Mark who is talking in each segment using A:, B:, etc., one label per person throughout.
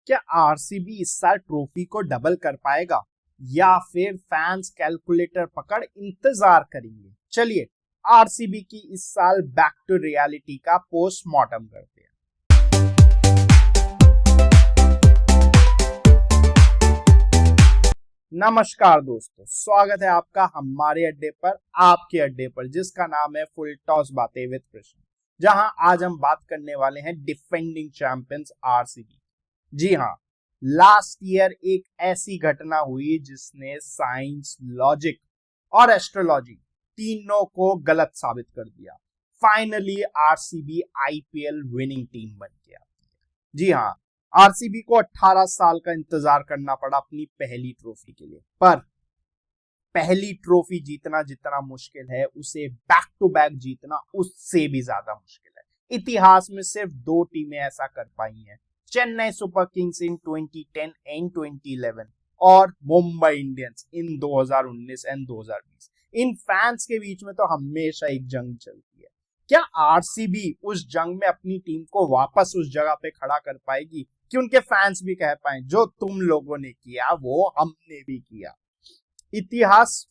A: क्या आरसीबी इस साल ट्रॉफी को डबल कर पाएगा या फिर फैंस कैलकुलेटर पकड़ इंतजार करेंगे? चलिए आरसीबी की इस साल बैक टू रियलिटी का पोस्टमार्टम करते हैं। नमस्कार दोस्तों, स्वागत है आपका हमारे अड्डे पर, आपके अड्डे पर, जिसका नाम है फुल टॉस बातें विद कृष्ण, जहां आज हम बात करने वाले हैं डिफेंडिंग चैंपियंस आरसीबी। जी हाँ, लास्ट ईयर एक ऐसी घटना हुई जिसने साइंस, लॉजिक और एस्ट्रोलॉजी तीनों को गलत साबित कर दिया। Finally RCB IPL winning team बन गया। जी हाँ, आरसीबी को 18 साल का इंतजार करना पड़ा अपनी पहली ट्रॉफी के लिए, पर पहली ट्रॉफी जीतना जितना मुश्किल है, उसे बैक टू बैक जीतना उससे भी ज्यादा मुश्किल है। इतिहास में सिर्फ दो टीमें ऐसा कर पाई हैं, Chennai super kings in 2010 and 2011 और Mumbai Indians in 2019 and 2020। In fans के बीच में तो हमेशा एक जंग चलती है। क्या आरसीबी उस जंग में अपनी टीम को वापस उस जगह पे खड़ा कर पाएगी कि उनके फैंस भी कह पाए जो तुम लोगों ने किया वो हमने भी किया? इतिहास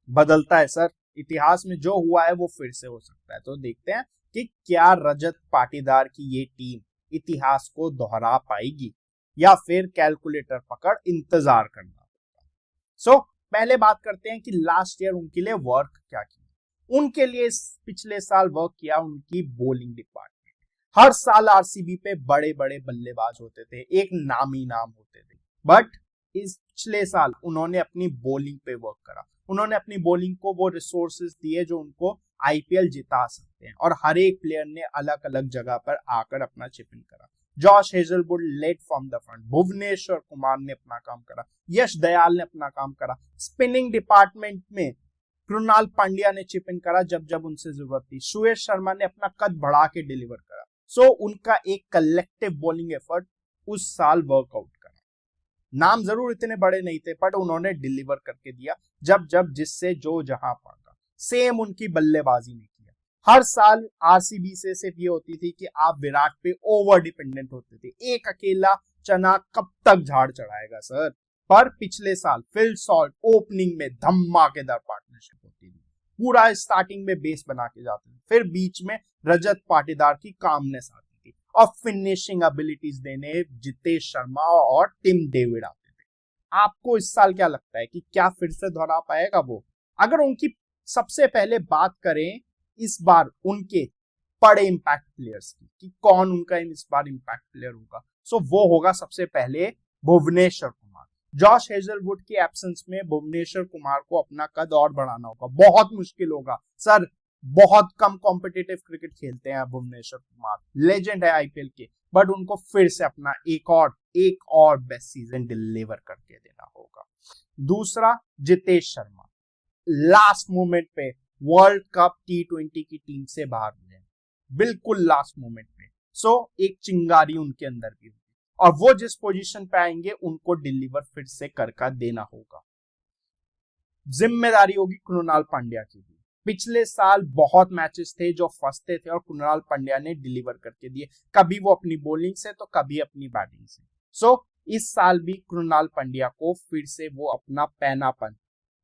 A: बदलता है सर, इतिहास में जो हुआ है वो फिर से हो सकता है। तो देखते हैं कि क्या रजत पाटीदार की ये टीम इतिहास को दोहरा पाएगी या फिर कैलकुलेटर पकड़ इंतजार करना होगा। सो पहले बात करते हैं कि लास्ट ईयर उनके लिए वर्क क्या किया। उनके लिए पिछले साल वर्क किया उनकी बॉलिंग डिपार्टमेंट। हर साल आरसीबी पे बड़े बड़े बल्लेबाज होते थे, एक नामी नाम होते थे, बट इस पिछले साल उन्होंने अपनी बॉलिंग पे वर्क करा। उन्होंने अपनी बॉलिंग को वो रिसोर्सेज दिए जो उनको आईपीएल जिता सकते हैं, और हर एक प्लेयर ने अलग अलग जगह पर आकर अपना चिप इन करा। Josh Hazlewood led from the front, Bhuvneshwar Kumar ने अपना काम करा, यश दयाल ने अपना काम करा। स्पिनिंग डिपार्टमेंट में कृणाल पांड्या ने चिप इन करा जब जब उनसे जरूरत थी। सुयश शर्मा ने अपना कद बढ़ा के डिलीवर करा। सो उनका एक कलेक्टिव बॉलिंग एफर्ट उस साल वर्कआउट करा। नाम जरूर इतने बड़े नहीं थे, पर उन्होंने डिलीवर करके दिया जब जब जिससे जो जहां पाता। सेम उनकी बल्लेबाजी ने किया। हर साल आरसीबी से सिर्फ ये होती थी कि आप विराट पे ओवर डिपेंडेंट होते थे, एक अकेला चना कब तक झाड़ चढ़ाएगा सर। पर पिछले साल फिल सॉल्ट ओपनिंग में धमाकेदार पार्टनरशिप होती थी, पूरा स्टार्टिंग में बेस बना के जाते थे, फिर बीच में रजत पाटीदार की कामनेस आती थी और फिनिशिंग एबिलिटीज देने जितेश शर्मा और टिम डेविड आते थे। आपको इस साल क्या लगता है कि क्या फिर से दोहरा पाएगा वो? अगर उनकी सबसे पहले बात करें इस बार उनके बड़े इंपैक्ट प्लेयर्स की कि कौन उनका इस बार इंपैक्ट प्लेयर होगा, सो वो होगा सबसे पहले भुवनेश्वर कुमार। जॉश हेजलवुड के एब्सेंस में भुवनेश्वर कुमार को अपना कद और बढ़ाना होगा, बहुत मुश्किल होगा सर। बहुत कम कॉम्पिटिटिव क्रिकेट खेलते हैं भुवनेश्वर कुमार, लेजेंड है आईपीएल के, बट उनको फिर से अपना एक और बेस्ट सीजन डिलीवर करके देना होगा। दूसरा, जितेश शर्मा लास्ट मोमेंट पे वर्ल्ड कप T20 की टीम से बाहर हुए, बिल्कुल लास्ट मोमेंट पे। सो एक चिंगारी उनके अंदर भी होगी और वो जिस पोजीशन पे आएंगे उनको डिलीवर फिर से करके देना होगा। जिम्मेदारी होगी कृणाल पांड्या की भी। पिछले साल बहुत मैचेस थे जो फंसते थे और कृणाल पांड्या ने डिलीवर करके दिए, कभी वो अपनी बॉलिंग से तो कभी अपनी बैटिंग से। सो इस साल भी कृणाल पांड्या को फिर से वो अपना पैनापन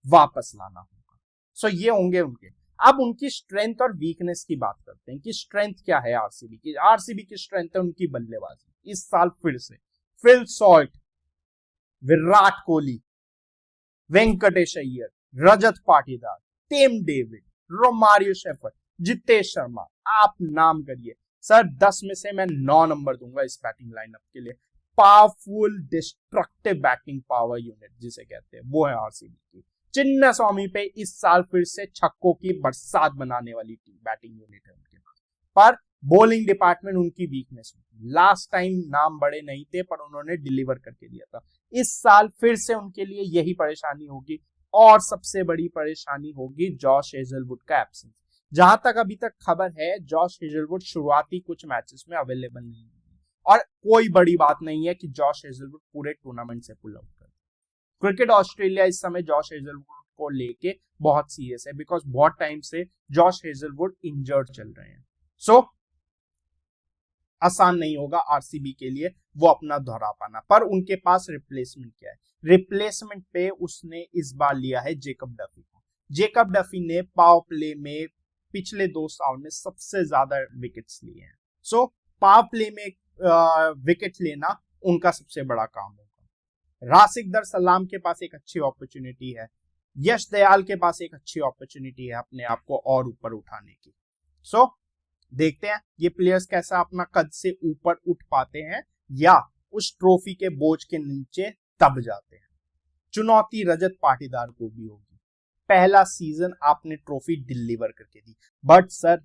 A: वापस लाना होगा। सो ये होंगे उनके। अब उनकी स्ट्रेंथ और वीकनेस की बात करते हैं कि स्ट्रेंथ क्या है आरसीबी की। आरसीबी की स्ट्रेंथ है उनकी बल्लेबाजी। इस साल फिर से Phil Salt, Virat Kohli, Venkatesh Iyer, Rajat Patidar, Tim David, Romario Shepherd, Jitesh Sharma, आप नाम करिए सर। 10 में से मैं 9 नंबर दूंगा इस बैटिंग लाइनअप के लिए। Powerful destructive batting power unit जिसे कहते हैं, वो है आरसीबी की। चिन्ना स्वामी पे इस साल फिर से छक्कों की बरसात बनाने वाली टीम बैटिंग यूनिट है उनके पास, पर बॉलिंग डिपार्टमेंट उनकी वीकनेस होगी। लास्ट टाइम नाम बड़े नहीं थे पर उन्होंने डिलीवर करके दिया था। इस साल फिर से उनके लिए यही परेशानी होगी, और सबसे बड़ी परेशानी होगी जॉश हेजलवुड का एब्सेंस। जहां तक अभी तक खबर है, जॉश हेजलवुड शुरुआती कुछ मैचेस में अवेलेबल नहीं है, और कोई बड़ी बात नहीं है कि जॉश हेजलवुड पूरे टूर्नामेंट से पुल आउट कर। क्रिकेट ऑस्ट्रेलिया इस समय जॉश हेजलवुड को लेके बहुत सीरियस है, बिकॉज बहुत टाइम से जॉश हेजलवुड इंजर्ड चल रहे हैं। सो आसान नहीं होगा आरसीबी के लिए वो अपना दोहरा पाना। पर उनके पास रिप्लेसमेंट क्या है? रिप्लेसमेंट पे उसने इस बार लिया है जेकब डफी को। जेकब डफी ने पावर प्ले में पिछले 2 साल में सबसे ज्यादा विकेट्स लिए हैं। सो पावर प्ले में विकेट लेना उनका सबसे बड़ा काम होगा। राशिक दर सलाम के पास एक अच्छी अपॉर्चुनिटी है, यश दयाल के पास एक अच्छी अपॉर्चुनिटी है अपने आप को और ऊपर उठाने की। सो देखते हैं ये प्लेयर्स कैसा अपना कद से ऊपर उठ पाते हैं या उस ट्रॉफी के बोझ के नीचे दब जाते हैं। चुनौती रजत पाटीदार को भी होगी। पहला सीजन आपने ट्रॉफी डिलीवर करके दी, बट सर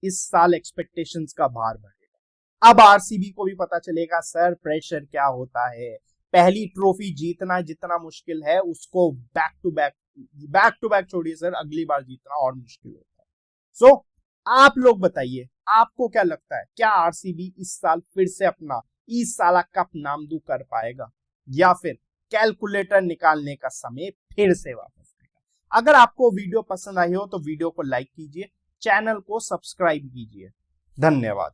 A: इस साल एक्सपेक्टेशंस का भार बढ़ेगा। अब आरसीबी को भी पता चलेगा सर प्रेशर क्या होता है। पहली ट्रॉफी जीतना जितना मुश्किल है, उसको बैक टू बैक छोड़िए सर, अगली बार जीतना और मुश्किल होता है। सो आप लोग बताइए, आपको क्या लगता है, क्या आरसीबी इस साल फिर से अपना इस साल कप नामदू कर पाएगा या फिर कैलकुलेटर निकालने का समय फिर से वापस आएगा? अगर आपको वीडियो पसंद आई हो तो वीडियो को लाइक कीजिए, चैनल को सब्सक्राइब कीजिए। धन्यवाद।